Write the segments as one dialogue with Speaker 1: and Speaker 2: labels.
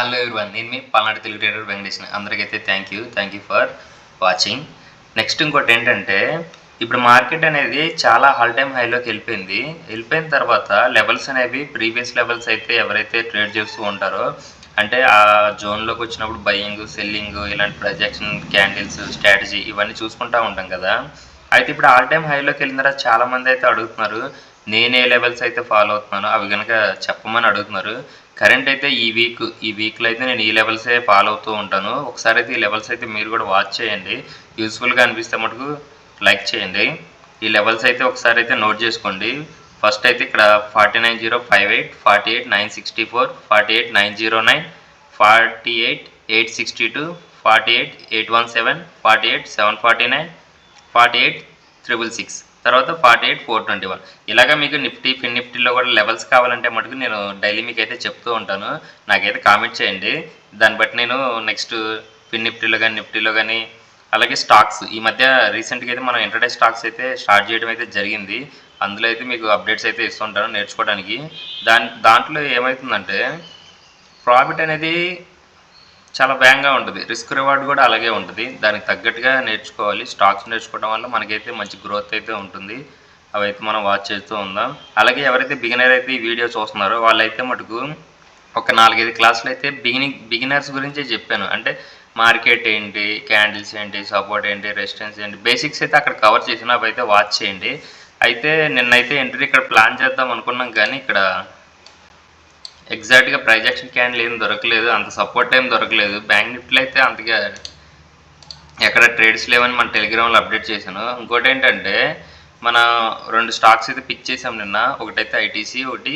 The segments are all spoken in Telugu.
Speaker 1: హలో ఎవ్రీవన్, నేను మీ పల్నాడు తెలుగు ట్రేడర్ వెంకటేష్ని. అందరికైతే thank you for watching. Next ఇంకోటి ఏంటంటే, ఇప్పుడు మార్కెట్ అనేది చాలా ఆల్ టైమ్ హైలోకి వెళ్ళిపోయిన తర్వాత లెవెల్స్ అనేవి ప్రీవియస్ లెవెల్స్ అయితే ఎవరైతే ట్రేడ్ చేస్తూ ఉంటారో, అంటే ఆ జోన్లోకి వచ్చినప్పుడు బయింగ్, సెల్లింగ్, ఇలాంటి ప్రొజెక్షన్, క్యాండిల్స్, స్ట్రాటజీ ఇవన్నీ చూసుకుంటూ ఉంటాం కదా. అయితే ఇప్పుడు ఆల్ టైమ్ హైలోకి వెళ్ళిన తర్వాత చాలామంది అయితే అడుగుతున్నారు, నేనే లెవెల్స్ అయితే ఫాలో అవుతున్నాను అవి కనుక చెప్పమని అడుగుతున్నారు. కరెంట్ అయితే ఈ వీక్లో అయితే నేను ఈ లెవెల్సే ఫాలో అవుతూ ఉంటాను. ఒకసారి అయితే ఈ లెవెల్స్ అయితే మీరు కూడా వాచ్ చేయండి. యూస్ఫుల్గా అనిపిస్తే మటుకు లైక్ చేయండి. ఈ లెవెల్స్ అయితే ఒకసారి అయితే నోట్ చేసుకోండి. ఫస్ట్ అయితే ఇక్కడ 49,058, 48,964, 48,909, 48,862, 48,817, 48,749, 48,666, తర్వాత 48,421. ఇలాగా మీకు నిఫ్టీ, ఫిన్ నిఫ్టీలో కూడా లెవెల్స్ కావాలంటే మటుకు నేను డైలీ మీకు అయితే చెప్తూ ఉంటాను. నాకైతే కామెంట్ చేయండి. దాన్ని బట్టి నేను నెక్స్ట్ ఫిన్ నిఫ్టీలో కానీ, నిఫ్టీలో కానీ, అలాగే స్టాక్స్ ఈ మధ్య రీసెంట్గా అయితే మనం ఇంటర్డే స్టాక్స్ అయితే స్టార్ట్ చేయడం అయితే జరిగింది. అందులో అయితే మీకు అప్డేట్స్ అయితే ఇస్తుంటాను నేర్చుకోవడానికి. దాంట్లో ఏమవుతుందంటే ప్రాఫిట్ అనేది చాలా వేగంగా ఉంటుంది, రిస్క్ రివార్డ్ కూడా అలాగే ఉంటుంది. దానికి తగ్గట్టుగా నేర్చుకోవాలి. స్టాక్స్ నేర్చుకోవడం వల్ల మనకైతే మంచి గ్రోత్ అయితే ఉంటుంది. అవైతే మనం వాచ్ చేస్తూ ఉందాం. అలాగే ఎవరైతే బిగినర్ అయితే ఈ వీడియో చూస్తున్నారో వాళ్ళైతే మటుకు ఒక 4-5 క్లాసులు అయితే బిగినర్స్ గురించే చెప్పాను. అంటే మార్కెట్ ఏంటి, క్యాండిల్స్ ఏంటి, సపోర్ట్ ఏంటి, రెసిస్టెన్స్ ఏంటి, బేసిక్స్ అయితే అక్కడ కవర్ చేసిన అవి అయితే వాచ్ చేయండి. అయితే నిన్నైతే ఎంట్రీ ఇక్కడ ప్లాన్ చేద్దాం అనుకున్నాం, కానీ ఇక్కడ ఎగ్జాక్ట్గా ప్రైజ్ యాక్షన్ క్యాండిల్ ఏం దొరకలేదు, అంత సపోర్ట్ ఏం దొరకలేదు. బ్యాంక్ నిఫ్టీలో అయితే అంతగా ఎక్కడ ట్రేడ్స్ లేవని మన టెలిగ్రామ్లో అప్డేట్ చేశాను. ఇంకోటి ఏంటంటే, మన 2 స్టాక్స్ అయితే పిక్ చేసాం నిన్న. ఒకటైతే ఐటీసీ, ఒకటి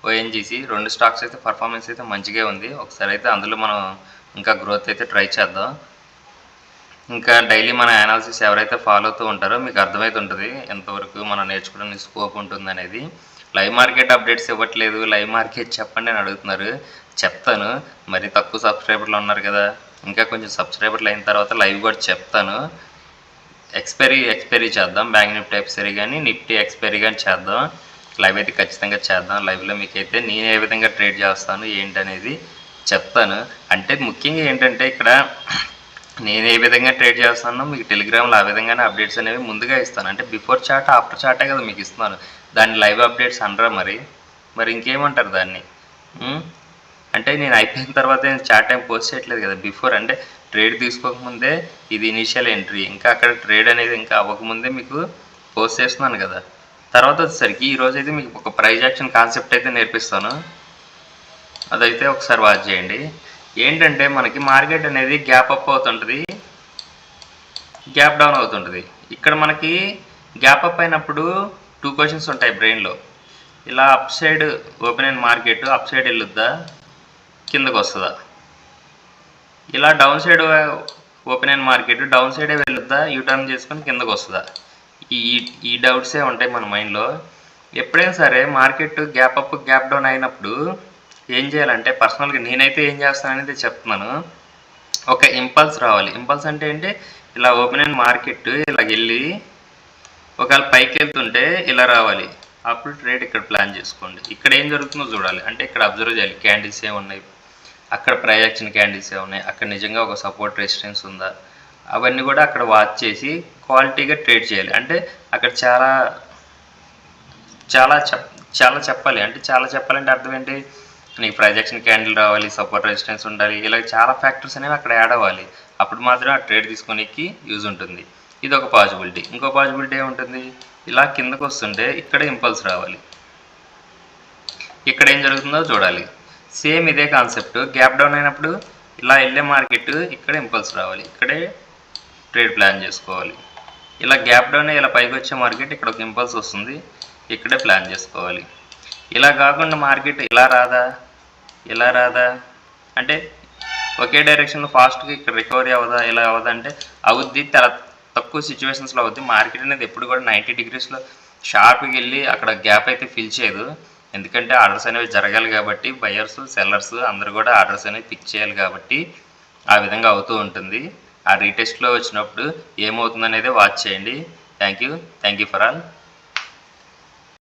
Speaker 1: ఓఎన్జీసీ. 2 స్టాక్స్ అయితే పర్ఫార్మెన్స్ అయితే మంచిగా ఉంది. ఒకసారి అయితే అందులో మనం ఇంకా గ్రోత్ అయితే ట్రై చేద్దాం. ఇంకా డైలీ మన అనాలిసిస్ ఎవరైతే ఫాలో అవుతూ ఉంటారో మీకు అర్థమవుతుంటుంది ఎంతవరకు మనం నేర్చుకోవడానికి స్కోప్ ఉంటుంది అనేది. లైవ్ మార్కెట్ అప్డేట్స్ ఇవ్వట్లేదు, లైవ్ మార్కెట్ చెప్పండి అని అడుగుతున్నారు. చెప్తాను. మరి తక్కువ సబ్స్క్రైబర్లు ఉన్నారు కదా, ఇంకా కొంచెం సబ్స్క్రైబర్లు అయిన తర్వాత లైవ్ కూడా చెప్తాను. ఎక్స్పైరీ చేద్దాం. బ్యాంక్ నిఫ్టీ ఎక్స్పైరీ కానీ, నిఫ్టీ ఎక్స్పైరీ కానీ చేద్దాం. లైవ్ అయితే ఖచ్చితంగా చేద్దాం. లైవ్లో మీకైతే నేను ఏ విధంగా ట్రేడ్ చేస్తాను ఏంటనేది చెప్తాను. అంటే ముఖ్యంగా ఏంటంటే ఇక్కడ నేను ఏ విధంగా ట్రేడ్ చేస్తానో మీకు టెలిగ్రామ్లో ఆ విధంగానే అప్డేట్స్ అనేవి ముందుగా ఇస్తాను. అంటే బిఫోర్ చార్ట్, ఆఫ్టర్ చార్టే కదా మీకు ఇస్తున్నాను. దాన్ని లైవ్ అప్డేట్స్ అనరా మరి ఇంకేమంటారు దాన్ని? అంటే నేను అయిపోయిన తర్వాత చార్ట్ టైం పోస్ట్ చేయట్లేదు కదా. బిఫోర్ అంటే ట్రేడ్ తీసుకోకముందే ఇది ఇనిషియల్ ఎంట్రీ, ఇంకా అక్కడ ట్రేడ్ అనేది ఇంకా అవ్వకముందే మీకు పోస్ట్ చేస్తున్నాను కదా. తర్వాత వచ్చేసరికి ఈరోజు అయితే మీకు ఒక ప్రైజ్ యాక్షన్ కాన్సెప్ట్ అయితే నేర్పిస్తాను. అదైతే ఒకసారి వాచ్ చేయండి. ఏంటంటే మనకి మార్కెట్ అనేది గ్యాప్ అప్ అవుతుంటుంది, గ్యాప్ డౌన్ అవుతుంటుంది. ఇక్కడ మనకి గ్యాప్ అప్ అయినప్పుడు 2 క్వశ్చన్స్ ఉంటాయి బ్రెయిన్లో. ఇలా అప్ సైడ్ ఓపెన్ అయిన మార్కెట్ అప్ సైడ్ వెళ్ళొద్దా, కిందకు వస్తుందా? ఇలా డౌన్ సైడ్ ఓపెన్ అయిన మార్కెట్ డౌన్ సైడే వెళ్ళొద్దా, యూటర్న్ చేసుకొని కిందకు వస్తుందా? ఈ డౌట్సే ఉంటాయి మన మైండ్లో. ఎప్పుడైనా సరే market gap up, gap down అయినప్పుడు ఏం చేయాలంటే, పర్సనల్గా నేనైతే ఏం చేస్తాననేది చెప్తున్నాను. ఒక ఇంపల్స్ రావాలి. ఇంపల్స్ అంటే ఏంటి? ఇలా ఓపెన్ అయిన మార్కెట్ ఇలా వెళ్ళి ఒకవేళ పైకి వెళ్తుంటే ఇలా రావాలి. అప్పుడు ట్రేడ్ ఇక్కడ ప్లాన్ చేసుకోండి. ఇక్కడ ఏం జరుగుతుందో చూడాలి. అంటే ఇక్కడ అబ్జర్వ్ చేయాలి. క్యాండిల్స్ ఏమున్నాయి, అక్కడ ప్రైజ్ యాక్షన్ క్యాండిల్స్ ఏమున్నాయి, అక్కడ నిజంగా ఒక సపోర్ట్ రెసిస్టెన్స్ ఉందా, అవన్నీ కూడా అక్కడ వాచ్ చేసి క్వాలిటీగా ట్రేడ్ చేయాలి. అంటే అక్కడ చాలా చెప్పాలి. అంటే చాలా చెప్పాలంటే అర్థం ఏంటి? నీకు ప్రైజ్ యాక్షన్ క్యాండిల్ రావాలి, సపోర్ట్ రెసిస్టెన్స్ ఉండాలి, ఇలా చాలా ఫ్యాక్టర్స్ అనేవి అక్కడ యాడ్ అవ్వాలి. అప్పుడు మాత్రం ఆ ట్రేడ్ తీసుకోనికి యూజ్ ఉంటుంది. ఇది ఒక పాసిబిలిటీ. ఇంకో పాసిబిలిటీ ఏముంటుంది? ఇలా కిందకు వస్తుంటే ఇక్కడ ఇంపల్స్ రావాలి. ఇక్కడ ఏం జరుగుతుందో చూడాలి. సేమ్ ఇదే కాన్సెప్ట్. గ్యాప్ డౌన్ అయినప్పుడు ఇలా వెళ్ళే మార్కెట్ ఇక్కడ ఇంపల్స్ రావాలి. ఇక్కడే ట్రేడ్ ప్లాన్ చేసుకోవాలి. ఇలా గ్యాప్ డౌన్ ఇలా పైకి వచ్చే మార్కెట్ ఇక్కడ ఒక ఇంపల్స్ వస్తుంది, ఇక్కడే ప్లాన్ చేసుకోవాలి. ఇలా కాకుండా మార్కెట్ ఇలా రాదా అంటే ఒకే డైరెక్షన్లో ఫాస్ట్గా ఇక్కడ రికవరీ అవ్వదా, ఇలా అవ్వదా అంటే అవుద్ది. చాలా తక్కువ సిచ్యువేషన్స్లో అవుద్ది. మార్కెట్ అనేది ఎప్పుడు కూడా 90 డిగ్రీస్లో షార్ప్కి వెళ్ళి అక్కడ గ్యాప్ అయితే ఫిల్ చేయదు. ఎందుకంటే ఆర్డర్స్ అనేవి జరగాలి కాబట్టి, బయర్స్, సెల్లర్స్ అందరూ కూడా ఆర్డర్స్ అనేవి పిక్ చేయాలి కాబట్టి ఆ విధంగా అవుతూ ఉంటుంది. ఆ రీటెస్ట్లో వచ్చినప్పుడు ఏమవుతుందనేది వాచ్ చేయండి. Thank you for all.